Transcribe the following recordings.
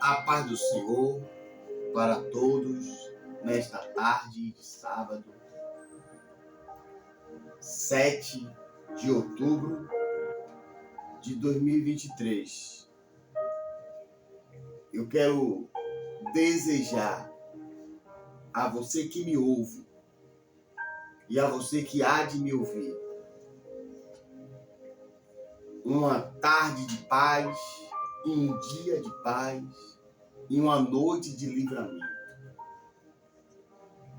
A paz do Senhor para todos nesta tarde de sábado, 7 de outubro de 2023. Eu quero desejar a você que me ouve e a você que há de me ouvir uma tarde de paz, um dia de paz e uma noite de livramento.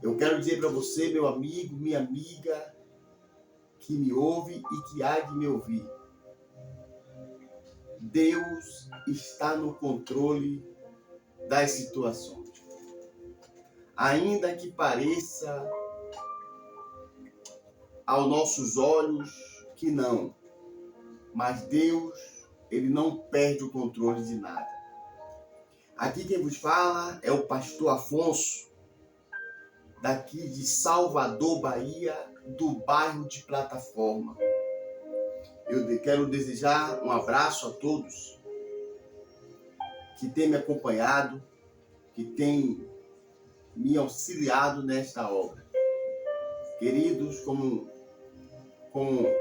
Eu quero dizer para você, meu amigo, minha amiga, que me ouve e que há de me ouvir. Deus está no controle das situações. Ainda que pareça aos nossos olhos que não, mas Deus, Ele não perde o controle de nada. Aqui quem vos fala é o pastor Afonso, daqui de Salvador, Bahia, do bairro de Plataforma. Eu quero desejar um abraço a todos que têm me acompanhado, que têm me auxiliado nesta obra. Queridos, como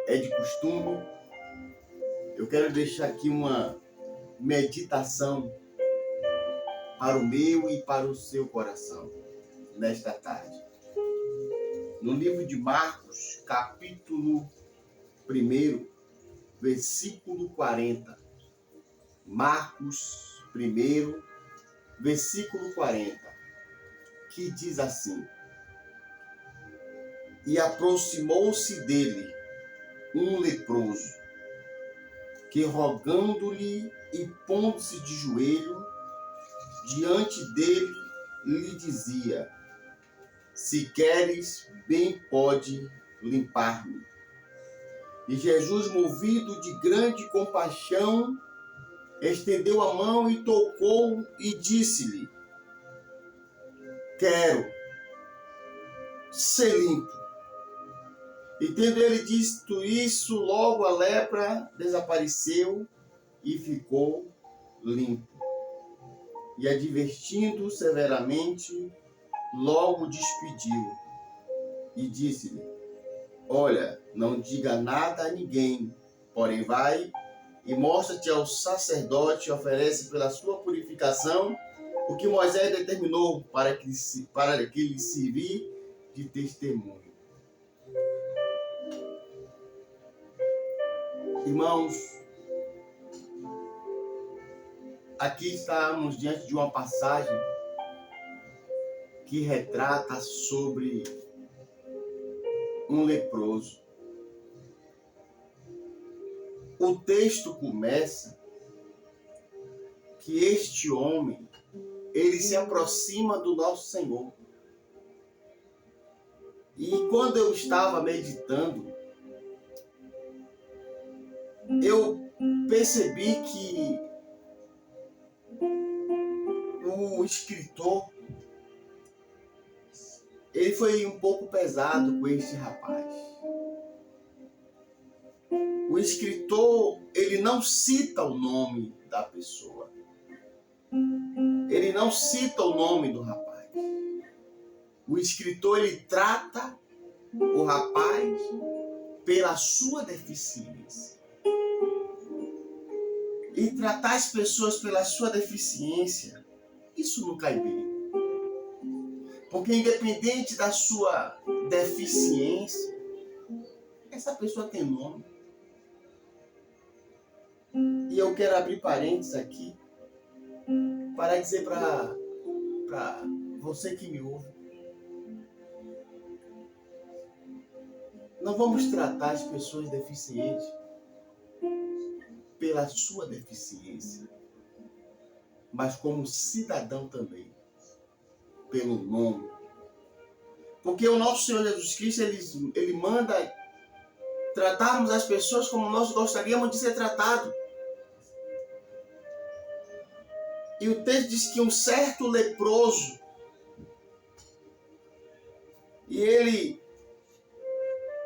é de costume, eu quero deixar aqui uma meditação para o meu e para o seu coração nesta tarde. No livro de Marcos, capítulo 1, versículo 40. Marcos 1, versículo 40, que diz assim: E aproximou-se dele um leproso, que rogando-lhe e pondo-se de joelho diante dele, lhe dizia: Se queres, bem pode limpar-me. E Jesus, movido de grande compaixão, estendeu a mão e tocou e disse-lhe: Quero ser limpo. E tendo ele dito isso, logo a lepra desapareceu e ficou limpo. E advertindo severamente, logo despediu e disse-lhe: Olha, não diga nada a ninguém, porém vai e mostra-te ao sacerdote e oferece pela sua purificação o que Moisés determinou para que lhe servir de testemunho. Irmãos, aqui estamos diante de uma passagem que retrata sobre um leproso. O texto começa que este homem, ele se aproxima do nosso Senhor. E quando eu estava meditando, eu percebi que o escritor, ele foi um pouco pesado com este rapaz. O escritor, ele não cita o nome da pessoa. Ele não cita o nome do rapaz. O escritor, ele trata o rapaz pela sua deficiência. E tratar as pessoas pela sua deficiência, isso não cai bem. Porque independente da sua deficiência, essa pessoa tem nome. E eu quero abrir parênteses aqui para dizer para você que me ouve: não vamos tratar as pessoas deficientes pela sua deficiência, mas como cidadão também, pelo nome. Porque o nosso Senhor Jesus Cristo, ele manda tratarmos as pessoas como nós gostaríamos de ser tratados. E o texto diz que um certo leproso, e ele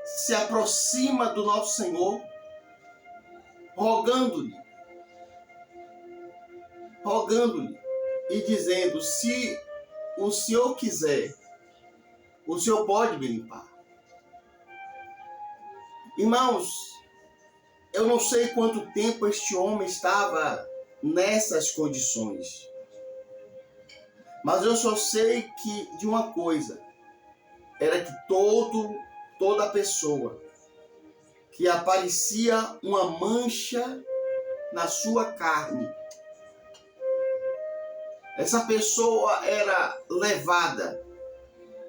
se aproxima do nosso Senhor, rogando-lhe. e dizendo: se o Senhor quiser, o Senhor pode me limpar. Irmãos, eu não sei quanto tempo este homem estava nessas condições, mas eu só sei que de uma coisa, era que toda pessoa que aparecia uma mancha na sua carne, essa pessoa era levada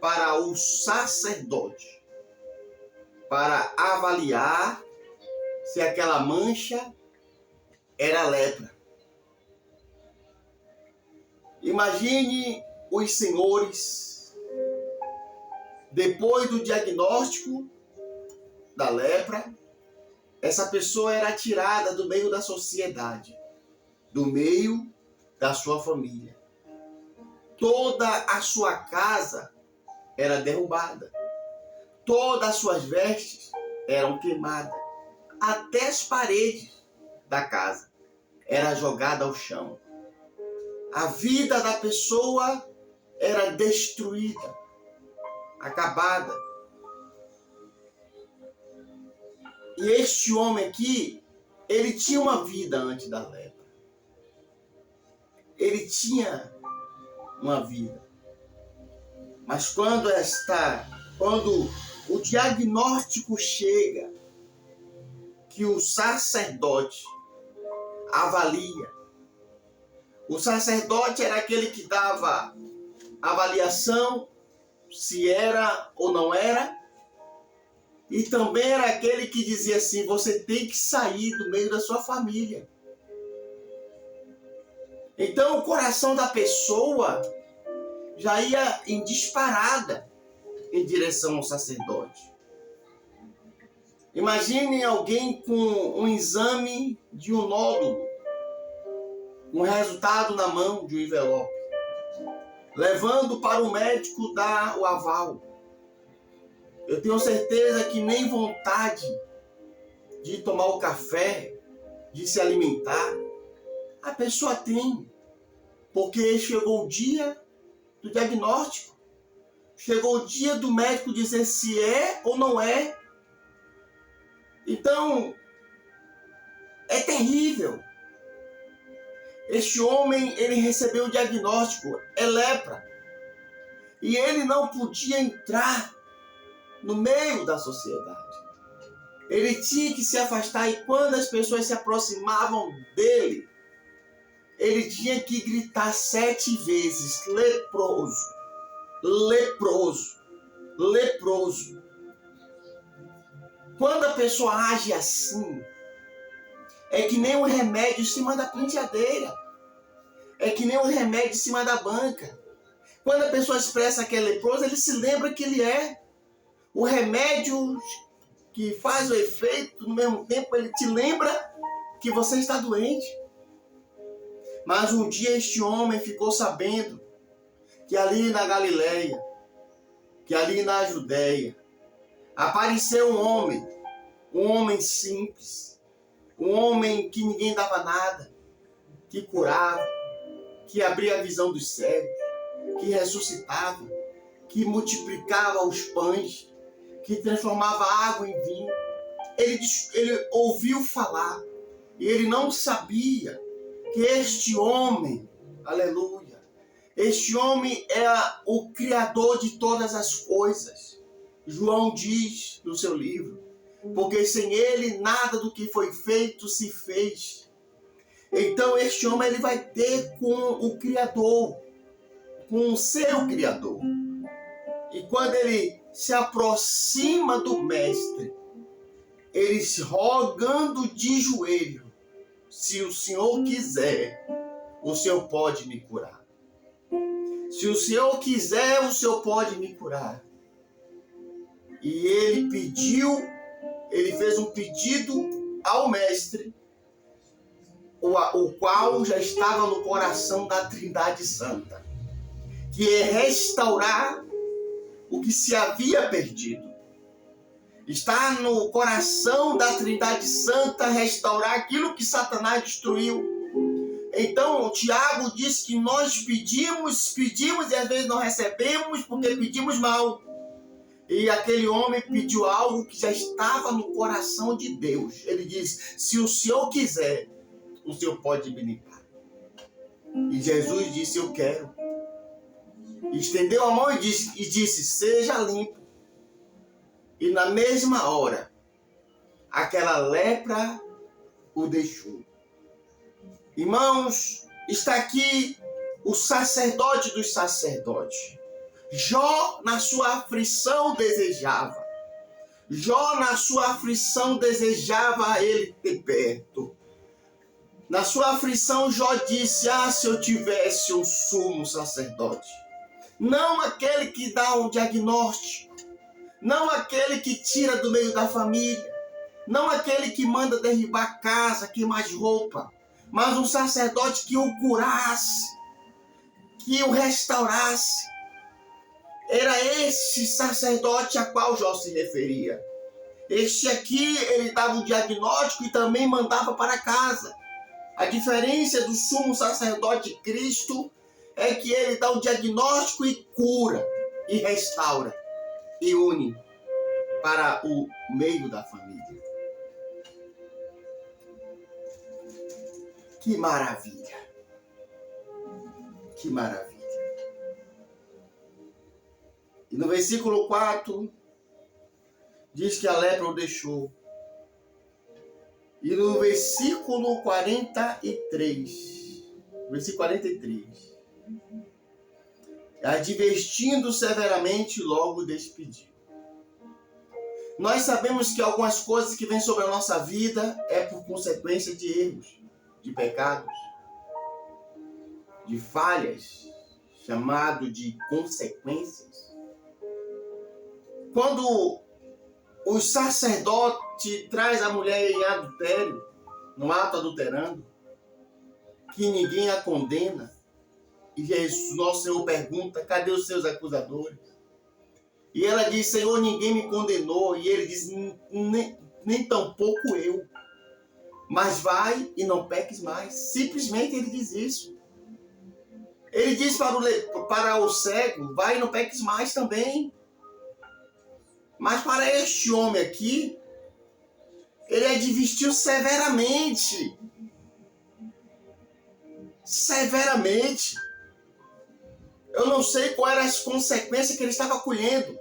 para o sacerdote para avaliar se aquela mancha era lepra. Imagine os senhores, depois do diagnóstico da lepra, essa pessoa era tirada do meio da sociedade, do meio da sua família. Toda a sua casa era derrubada. Todas as suas vestes eram queimadas. Até as paredes da casa eram jogadas ao chão. A vida da pessoa era destruída, acabada. E este homem aqui, ele tinha uma vida antes da lepra. Ele tinha uma vida. Mas quando o diagnóstico chega, que o sacerdote avalia. O sacerdote era aquele que dava avaliação se era ou não era. E também era aquele que dizia assim: você tem que sair do meio da sua família. Então o coração da pessoa já ia em disparada em direção ao sacerdote. Imagine alguém com um exame de um nódulo, um resultado na mão de um envelope, levando para o médico dar o aval. Eu tenho certeza que nem vontade de tomar o café, de se alimentar, a pessoa tem. Porque chegou o dia do diagnóstico. Chegou o dia do médico dizer se é ou não é. Então, é terrível. Este homem, ele recebeu o diagnóstico, é lepra. E ele não podia entrar no meio da sociedade. Ele tinha que se afastar, e quando as pessoas se aproximavam dele, ele tinha que gritar 7 vezes: leproso, leproso, leproso. Quando a pessoa age assim, é que nem um remédio em cima da penteadeira. É que nem um remédio em cima da banca. Quando a pessoa expressa que é leproso, ele se lembra que ele é. O remédio que faz o efeito, no mesmo tempo, ele te lembra que você está doente. Mas um dia este homem ficou sabendo que ali na Galileia, que ali na Judéia, apareceu um homem simples, um homem que ninguém dava nada, que curava, que abria a visão dos cegos, que ressuscitava, que multiplicava os pães, que transformava água em vinho. Ele ouviu falar, e ele não sabia que este homem, aleluia, este homem é o Criador de todas as coisas. João diz no seu livro: porque sem ele nada do que foi feito se fez. Então este homem, ele vai ter com o Criador, com o seu Criador. E quando ele se aproxima do Mestre, ele se rogando de joelho: se o Senhor quiser, o Senhor pode me curar. Se o Senhor quiser, o Senhor pode me curar. E ele fez um pedido ao Mestre, o qual já estava no coração da Trindade Santa, que é restaurar o que se havia perdido. Está no coração da Trindade Santa restaurar aquilo que Satanás destruiu. Então, o Tiago diz que nós pedimos e às vezes não recebemos porque pedimos mal. E aquele homem pediu algo que já estava no coração de Deus. Ele diz, se o Senhor quiser, o Senhor pode me limpar. E Jesus disse, eu quero. Estendeu a mão e disse, seja limpo. E na mesma hora, aquela lepra o deixou. Irmãos, está aqui o sacerdote dos sacerdotes. Jó, na sua aflição, desejava. Jó, na sua aflição, desejava ele ter perto. Na sua aflição, Jó disse, se eu tivesse um sumo sacerdote. Não aquele que dá um diagnóstico. Não aquele que tira do meio da família. Não aquele que manda derribar a casa, queimar as roupas. Mas um sacerdote que o curasse. Que o restaurasse. Era esse sacerdote a qual Jó se referia. Este aqui, ele dava um diagnóstico e também mandava para casa. A diferença do sumo sacerdote de Cristo é que ele dá um diagnóstico e cura, e restaura, e une para o meio da família. Que maravilha! Que maravilha! E no versículo 4, diz que a lepra o deixou. E no versículo 43, advertindo severamente, logo despediu. Nós sabemos que algumas coisas que vêm sobre a nossa vida é por consequência de erros, de pecados, de falhas, chamado de consequências. Quando o sacerdote traz a mulher em adultério, no ato adulterando, que ninguém a condena, e Jesus, nosso Senhor pergunta, cadê os seus acusadores? E ela diz, Senhor, ninguém me condenou. E ele diz, nem tampouco eu. Mas vai e não peques mais. Simplesmente ele diz isso. Ele diz para o cego, vai e não peques mais também. Mas para este homem aqui, ele advertiu severamente. Severamente. Eu não sei quais eram as consequências que ele estava colhendo.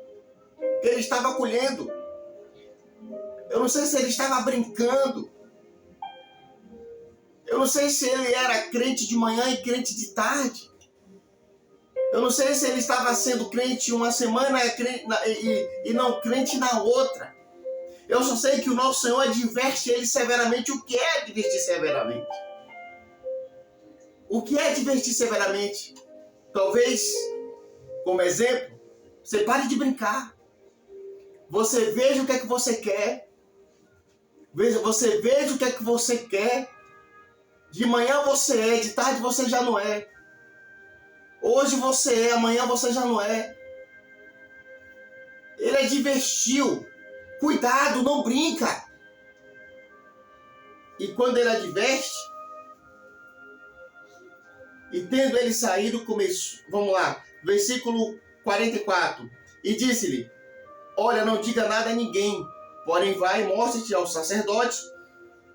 Eu não sei se ele estava brincando. Eu não sei se ele era crente de manhã e crente de tarde. Eu não sei se ele estava sendo crente uma semana e não crente na outra. Eu só sei que o nosso Senhor adverte ele severamente. O que é advertir severamente? O que é advertir severamente? Talvez, como exemplo, você pare de brincar. Você veja o que é que você quer. Você veja o que é que você quer. De manhã você é, de tarde você já não é. Hoje você é, amanhã você já não é. Ele advertiu. Cuidado, não brinca. E quando ele adverte, e tendo ele saído, começou. Vamos lá, versículo 44. E disse-lhe, olha, não diga nada a ninguém, porém vai e mostre-te ao sacerdote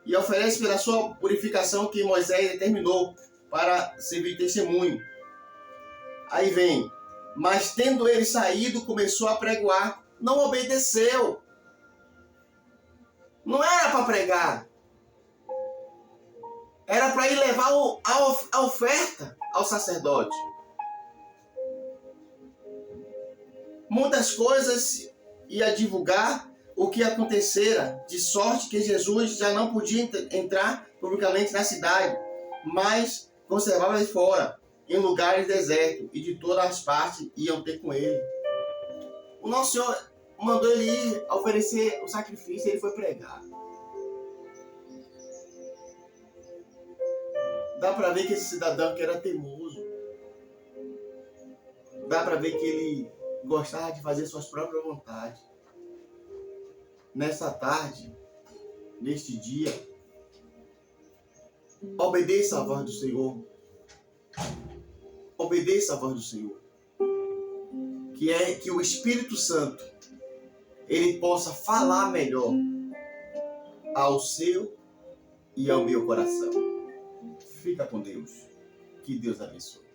e oferece pela sua purificação que Moisés determinou para servir testemunho. Aí vem, mas tendo ele saído, começou a pregoar, não obedeceu. Não era para pregar. Era para ir levar a oferta ao sacerdote. Muitas coisas ia divulgar o que acontecera, de sorte que Jesus já não podia entrar publicamente na cidade, mas conservava fora, em lugares desertos, e de todas as partes iam ter com ele. O nosso Senhor mandou ele ir oferecer o sacrifício e ele foi pregar. Dá para ver que esse cidadão que era teimoso. Dá para ver que ele gostava de fazer suas próprias vontades. Nessa tarde, neste dia, Obedeça a voz do Senhor. Obedeça a voz do Senhor. Que é que o Espírito Santo ele possa falar melhor ao seu e ao meu coração. Fica com Deus. Que Deus abençoe.